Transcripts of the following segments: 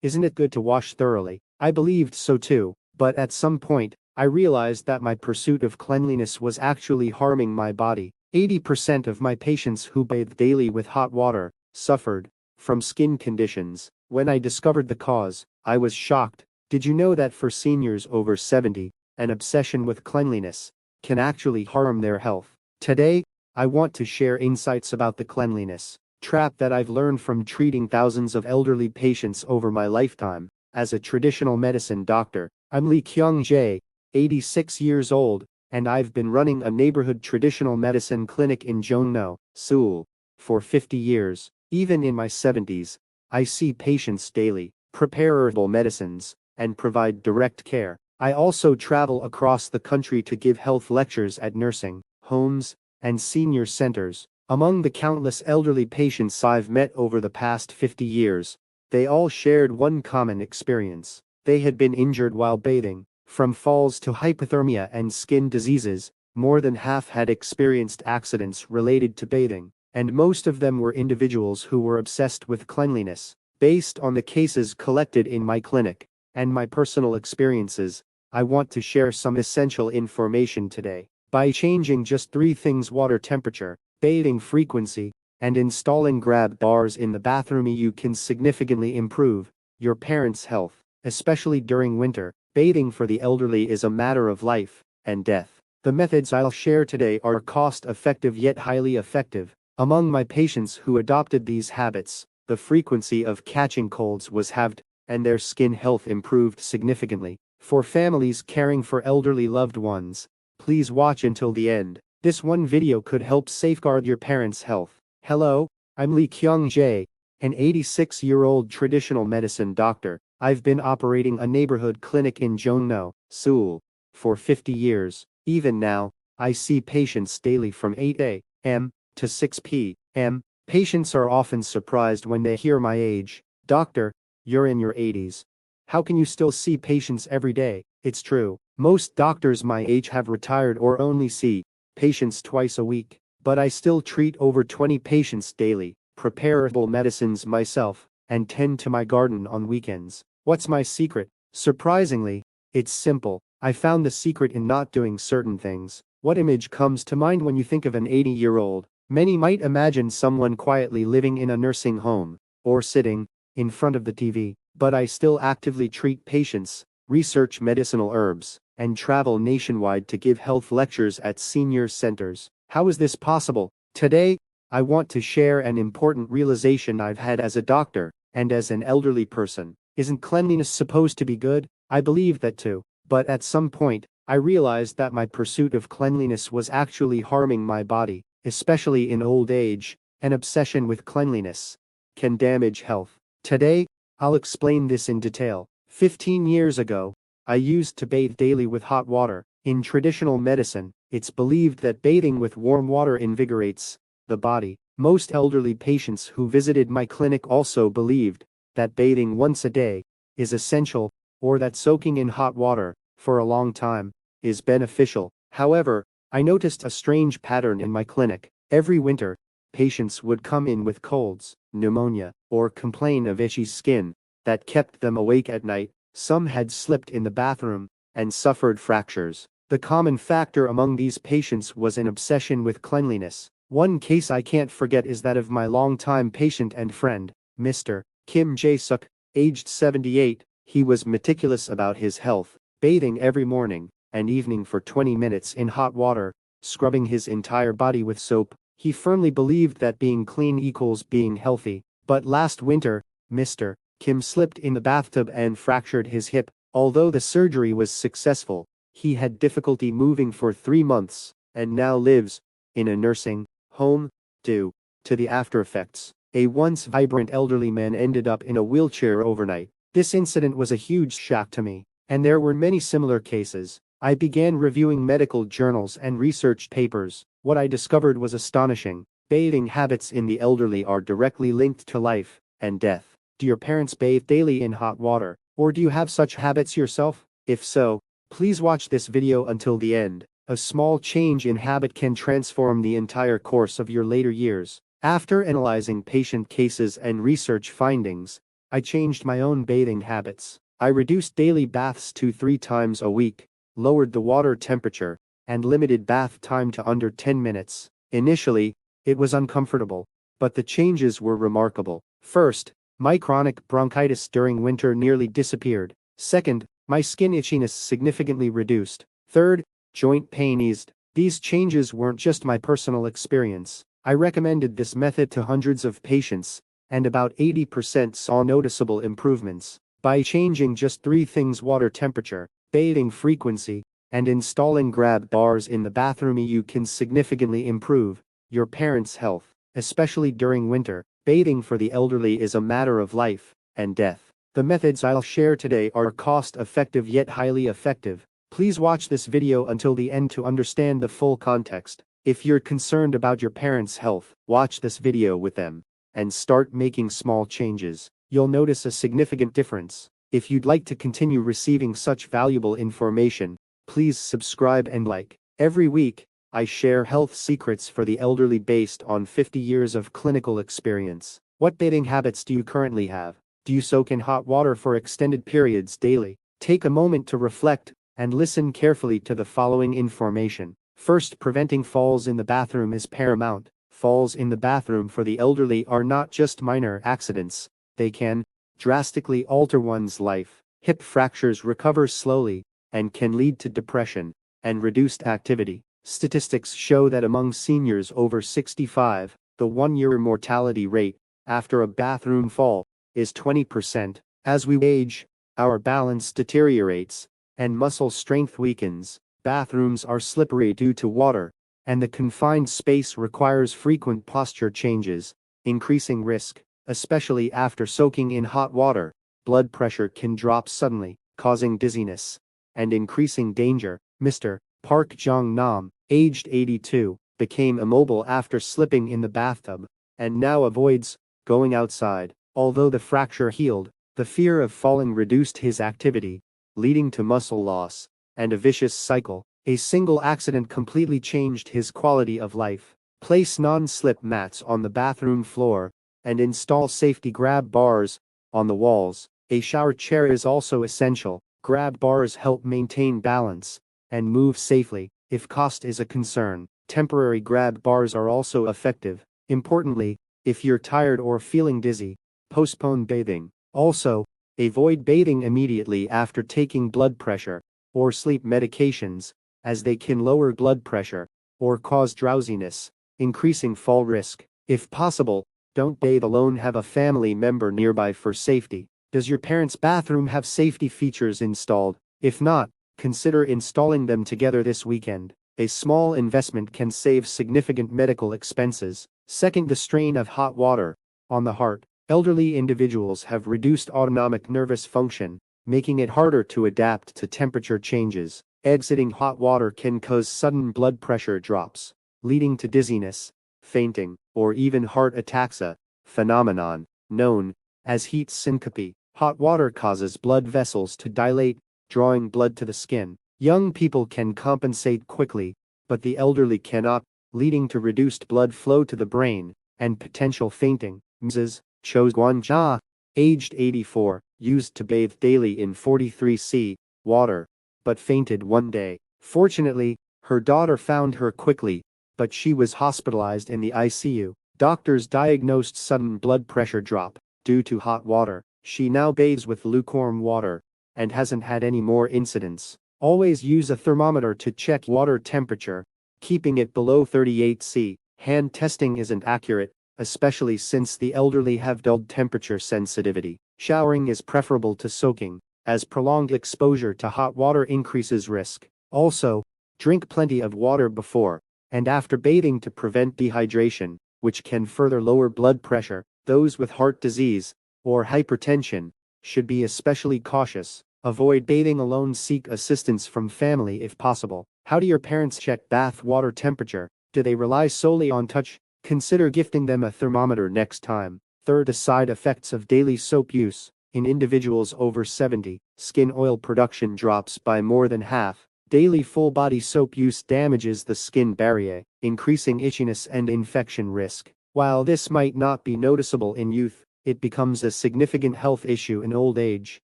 Isn't it good to wash thoroughly? I believed so too, but at some point, I realized that my pursuit of cleanliness was actually harming my body. 80% of my patients who bathe daily with hot water suffered from skin conditions. When I discovered the cause, I was shocked. Did you know that for seniors over 70, an obsession with cleanliness can actually harm their health? Today, I want to share insights about the cleanliness trap that I've learned from treating thousands of elderly patients over my lifetime. As a traditional medicine doctor, I'm Kyung-jae, 86 years old, and I've been running a neighborhood traditional medicine clinic in Jongno, Seoul, for 50 years. Even in my 70s, I see patients daily, prepare herbal medicines, and provide direct care. I also travel across the country to give health lectures at nursing homes and senior centers. Among the countless elderly patients I've met over the past 50 years, they all shared one common experience. They had been injured while bathing. From falls to hypothermia and skin diseases, more than half had experienced accidents related to bathing, and most of them were individuals who were obsessed with cleanliness. Based on the cases collected in my clinic and my personal experiences, I want to share some essential information today. By changing just 3 things: water temperature, bathing frequency, and installing grab bars in the bathroom, you can significantly improve your parents' health. Especially during winter, bathing for the elderly is a matter of life and death. The methods I'll share today are cost-effective yet highly effective. Among my patients who adopted these habits, the frequency of catching colds was halved, and their skin health improved significantly. For families caring for elderly loved ones, please watch until the end. This one video could help safeguard your parents' health. Hello, I'm Kyung-jae, an 86-year-old traditional medicine doctor. I've been operating a neighborhood clinic in Jongno, Seoul, for 50 years. Even now, I see patients daily from 8 a.m. to 6 p.m. Patients are often surprised when they hear my age. Doctor, you're in your 80s. How can you still see patients every day? It's true. Most doctors my age have retired or only see patients twice a week. But I still treat over 20 patients daily, prepare herbal medicines myself, and tend to my garden on weekends. What's my secret? Surprisingly, it's simple. I found the secret in not doing certain things. What image comes to mind when you think of an 80-year-old? Many might imagine someone quietly living in a nursing home, or sitting in front of the TV. But I still actively treat patients, research medicinal herbs, and travel nationwide to give health lectures at senior centers. How is this possible? Today, I want to share an important realization I've had as a doctor and as an elderly person. Isn't cleanliness supposed to be good? I believe that too. But at some point, I realized that my pursuit of cleanliness was actually harming my body, especially in old age. An obsession with cleanliness can damage health. Today, I'll explain this in detail. 15 years ago, I used to bathe daily with hot water. In traditional medicine, it's believed that bathing with warm water invigorates the body. Most elderly patients who visited my clinic also believed that bathing once a day is essential, or that soaking in hot water for a long time is beneficial. However, I noticed a strange pattern in my clinic. Every winter, patients would come in with colds, pneumonia, or complain of itchy skin that kept them awake at night. Some had slipped in the bathroom and suffered fractures. The common factor among these patients was an obsession with cleanliness. One case I can't forget is that of my longtime patient and friend, Mr. Kyung-jae, aged 78. He was meticulous about his health, bathing every morning and evening for 20 minutes in hot water, scrubbing his entire body with soap. He firmly believed that being clean equals being healthy. But last winter, Mr. Kim slipped in the bathtub and fractured his hip. Although the surgery was successful, he had difficulty moving for 3 months, and now lives in a nursing home due to the aftereffects. A once vibrant elderly man ended up in a wheelchair overnight. This incident was a huge shock to me, and there were many similar cases. I began reviewing medical journals and research papers. What I discovered was astonishing. Bathing habits in the elderly are directly linked to life and death. Do your parents bathe daily in hot water, or do you have such habits yourself? If so, please watch this video until the end. A small change in habit can transform the entire course of your later years. After analyzing patient cases and research findings, I changed my own bathing habits. I reduced daily baths to 3 times a week, lowered the water temperature, and limited bath time to under 10 minutes. Initially, it was uncomfortable, but the changes were remarkable. First, my chronic bronchitis during winter nearly disappeared. Second, my skin itchiness significantly reduced. Third, joint pain eased. These changes weren't just my personal experience. I recommended this method to hundreds of patients, and about 80% saw noticeable improvements. By changing just 3 things: water temperature, bathing frequency, and installing grab bars in the bathroom, you can significantly improve your parents' health. Especially during winter, bathing for the elderly is a matter of life and death. The methods I'll share today are cost-effective yet highly effective. Please watch this video until the end to understand the full context. If you're concerned about your parents' health, watch this video with them and start making small changes. You'll notice a significant difference. If you'd like to continue receiving such valuable information, please subscribe and like. Every week, I share health secrets for the elderly based on 50 years of clinical experience. What bathing habits do you currently have? Do you soak in hot water for extended periods daily? Take a moment to reflect and listen carefully to the following information. First, preventing falls in the bathroom is paramount. Falls in the bathroom for the elderly are not just minor accidents. They can drastically alter one's life. Hip fractures recover slowly and can lead to depression and reduced activity. Statistics show that among seniors over 65, the 1-year mortality rate after a bathroom fall is 20%. As we age, our balance deteriorates and muscle strength weakens. Bathrooms are slippery due to water, and the confined space requires frequent posture changes, increasing risk, especially after soaking in hot water. Blood pressure can drop suddenly, causing dizziness and increasing danger. Mr. Park Jong-nam, aged 82, became immobile after slipping in the bathtub and now avoids going outside. Although the fracture healed, the fear of falling reduced his activity, leading to muscle loss and a vicious cycle. A single accident completely changed his quality of life. Place non-slip mats on the bathroom floor and install safety grab bars on the walls. A shower chair is also essential. Grab bars help maintain balance and move safely. If cost is a concern, temporary grab bars are also effective. Importantly, if you're tired or feeling dizzy, postpone bathing. Also, avoid bathing immediately after taking blood pressure or sleep medications, as they can lower blood pressure or cause drowsiness, increasing fall risk. If possible, don't bathe alone. Have a family member nearby for safety. Does your parents' bathroom have safety features installed? If not, consider installing them together this weekend. A small investment can save significant medical expenses. Second, the strain of hot water on the heart. Elderly individuals have reduced autonomic nervous function, making it harder to adapt to temperature changes. Exiting hot water can cause sudden blood pressure drops, leading to dizziness, fainting, or even heart attacks, a phenomenon known as heat syncope. Hot water causes blood vessels to dilate, drawing blood to the skin. Young people can compensate quickly, but the elderly cannot, leading to reduced blood flow to the brain and potential fainting. Mrs. Kyung-jae, aged 84, used to bathe daily in 43°C water, but fainted one day. Fortunately, her daughter found her quickly, but she was hospitalized in the ICU. Doctors diagnosed sudden blood pressure drop due to hot water. She now bathes with lukewarm water and hasn't had any more incidents. Always use a thermometer to check water temperature, keeping it below 38°C. Hand testing isn't accurate, especially since the elderly have dulled temperature sensitivity. Showering is preferable to soaking, as prolonged exposure to hot water increases risk. Also, drink plenty of water before and after bathing to prevent dehydration, which can further lower blood pressure. Those with heart disease or hypertension should be especially cautious. Avoid bathing alone. Seek assistance from family if possible. How do your parents check bath water temperature? Do they rely solely on touch? Consider gifting them a thermometer next time. Third, the side effects of daily soap use. In individuals over 70, skin oil production drops by more than half. Daily full-body soap use damages the skin barrier, increasing itchiness and infection risk. While this might not be noticeable in youth, it becomes a significant health issue in old age.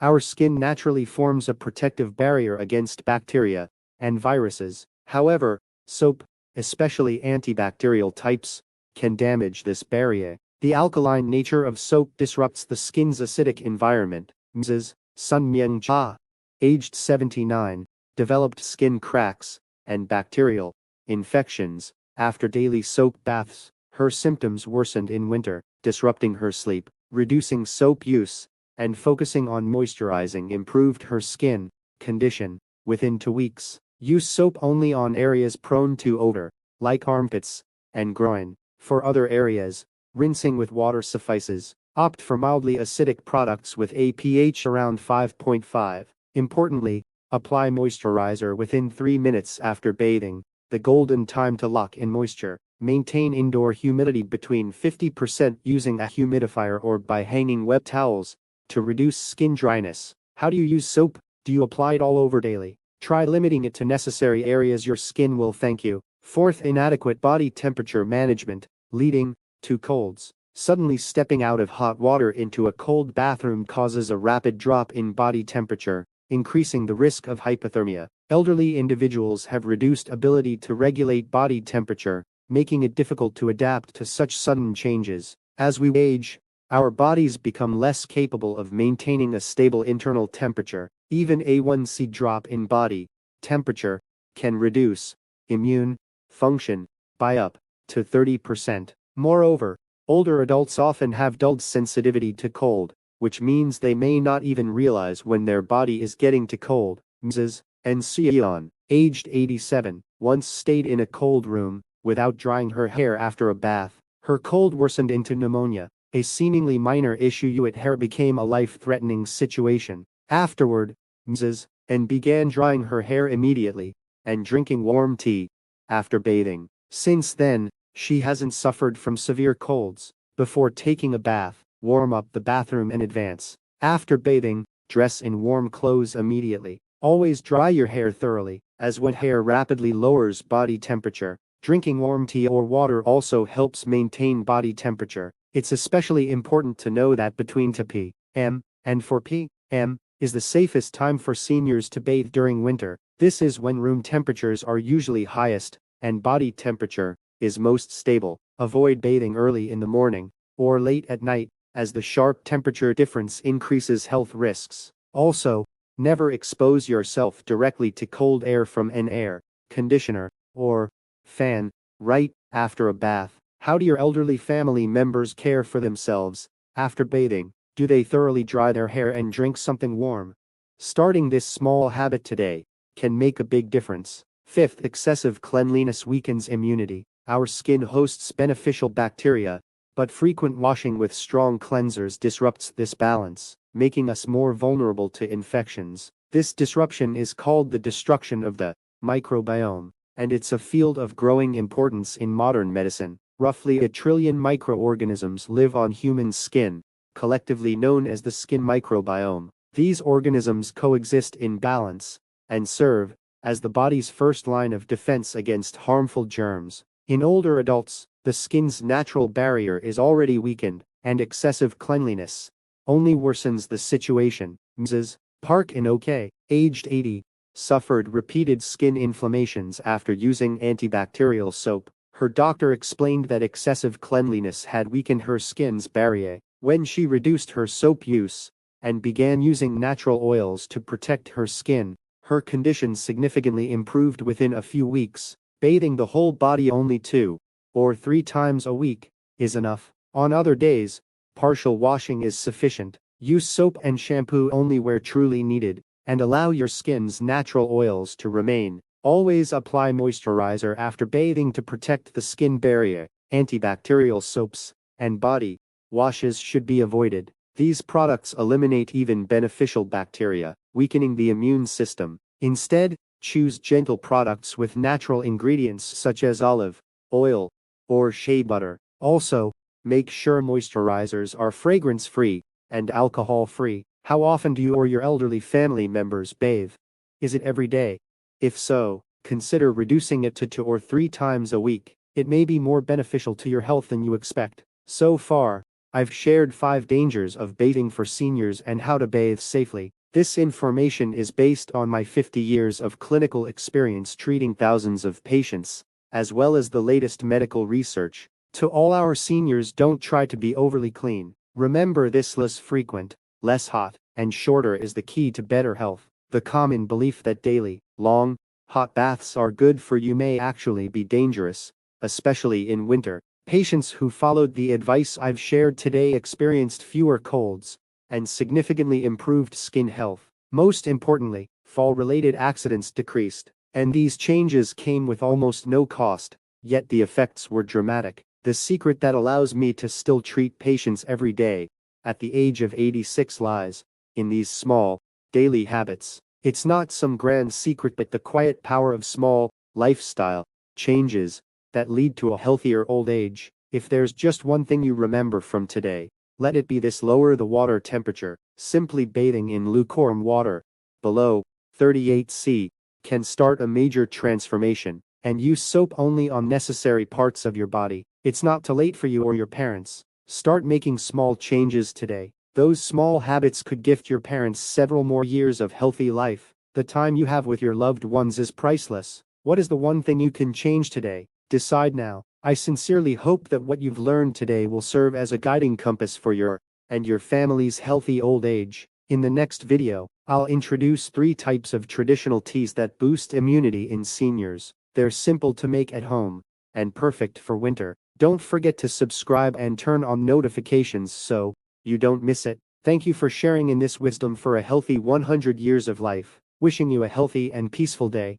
Our skin naturally forms a protective barrier against bacteria and viruses. However, soap, especially antibacterial types, can damage this barrier. The alkaline nature of soap disrupts the skin's acidic environment. Mrs. Sun Myung-ja, aged 79, developed skin cracks and bacterial infections after daily soap baths. Her symptoms worsened in winter, disrupting her sleep. Reducing soap use and focusing on moisturizing improved her skin condition. Within 2 weeks, use soap only on areas prone to odor, like armpits and groin. For other areas, rinsing with water suffices. Opt for mildly acidic products with a pH around 5.5. Importantly, apply moisturizer within 3 minutes after bathing, the golden time to lock in moisture. Maintain indoor humidity between 50% using a humidifier or by hanging wet towels to reduce skin dryness. How do you use soap? Do you apply it all over daily? Try limiting it to necessary areas. Your skin will thank you. Fourth, inadequate body temperature management, leading to colds. Suddenly stepping out of hot water into a cold bathroom causes a rapid drop in body temperature, increasing the risk of hypothermia. Elderly individuals have reduced ability to regulate body temperature, making it difficult to adapt to such sudden changes. As we age, our bodies become less capable of maintaining a stable internal temperature. Even a 1C drop in body temperature can reduce immune function by up to 30%. Moreover, older adults often have dulled sensitivity to cold, which means they may not even realize when their body is getting too cold. Mrs. Seon, aged 87, once stayed in a cold room without drying her hair after a bath. Her cold worsened into pneumonia, a seemingly minor issue. With hair became a life-threatening situation. Afterward, Mrs. N began drying her hair immediately and drinking warm tea after bathing. Since then, she hasn't suffered from severe colds. Before taking a bath, warm up the bathroom in advance. After bathing, dress in warm clothes immediately. Always dry your hair thoroughly, as wet hair rapidly lowers body temperature. Drinking warm tea or water also helps maintain body temperature. It's especially important to know that between 2 p.m. and 4 p.m. is the safest time for seniors to bathe during winter. This is when room temperatures are usually highest and body temperature is most stable. Avoid bathing early in the morning or late at night, as the sharp temperature difference increases health risks. Also, never expose yourself directly to cold air from an air conditioner or fan right after a bath. How do your elderly family members care for themselves after bathing? Do they thoroughly dry their hair and drink something warm? Starting this small habit today can make a big difference. Fifth, excessive cleanliness weakens immunity. Our skin hosts beneficial bacteria, but frequent washing with strong cleansers disrupts this balance, making us more vulnerable to infections. This disruption is called the destruction of the microbiome, and it's a field of growing importance in modern medicine. Roughly 1 trillion microorganisms live on human skin, collectively known as the skin microbiome. These organisms coexist in balance and serve as the body's first line of defense against harmful germs. In older adults, the skin's natural barrier is already weakened, and excessive cleanliness only worsens the situation. Mrs. Park In-ok, aged 80, suffered repeated skin inflammations after using antibacterial soap. Her doctor explained that excessive cleanliness had weakened her skin's barrier. When she reduced her soap use and began using natural oils to protect her skin, her condition significantly improved within a few weeks. Bathing the whole body only 2 or 3 times a week is enough. On other days, partial washing is sufficient. Use soap and shampoo only where truly needed, and allow your skin's natural oils to remain. Always apply moisturizer after bathing to protect the skin barrier. Antibacterial soaps and body washes should be avoided. These products eliminate even beneficial bacteria, weakening the immune system. Instead, choose gentle products with natural ingredients such as olive oil or shea butter. Also, make sure moisturizers are fragrance-free and alcohol-free. How often do you or your elderly family members bathe? Is it every day? If so, consider reducing it to 2 or 3 times a week. It may be more beneficial to your health than you expect. So far, I've shared 5 dangers of bathing for seniors and how to bathe safely. This information is based on my 50 years of clinical experience treating thousands of patients, as well as the latest medical research. To all our seniors, don't try to be overly clean. Remember, this less frequent, less hot, and shorter is the key to better health. The common belief that daily, long, hot baths are good for you may actually be dangerous, especially in winter. Patients who followed the advice I've shared today experienced fewer colds and significantly improved skin health. Most importantly, fall-related accidents decreased. And these changes came with almost no cost, yet the effects were dramatic. The secret that allows me to still treat patients every day, at the age of 86, lies in these small, daily habits. It's not some grand secret but the quiet power of small, lifestyle changes that lead to a healthier old age. If there's just one thing you remember from today, let it be this: lower the water temperature. Simply bathing in lukewarm water, below 38°C, can start a major transformation. And use soap only on necessary parts of your body. It's not too late for you or your parents. Start making small changes today. Those small habits could gift your parents several more years of healthy life. The time you have with your loved ones is priceless. What is the one thing you can change today? Decide now. I sincerely hope that what you've learned today will serve as a guiding compass for your and your family's healthy old age. In the next video, I'll introduce 3 types of traditional teas that boost immunity in seniors. They're simple to make at home and perfect for winter. Don't forget to subscribe and turn on notifications so you don't miss it. Thank you for sharing in this wisdom for a healthy 100 years of life. Wishing you a healthy and peaceful day.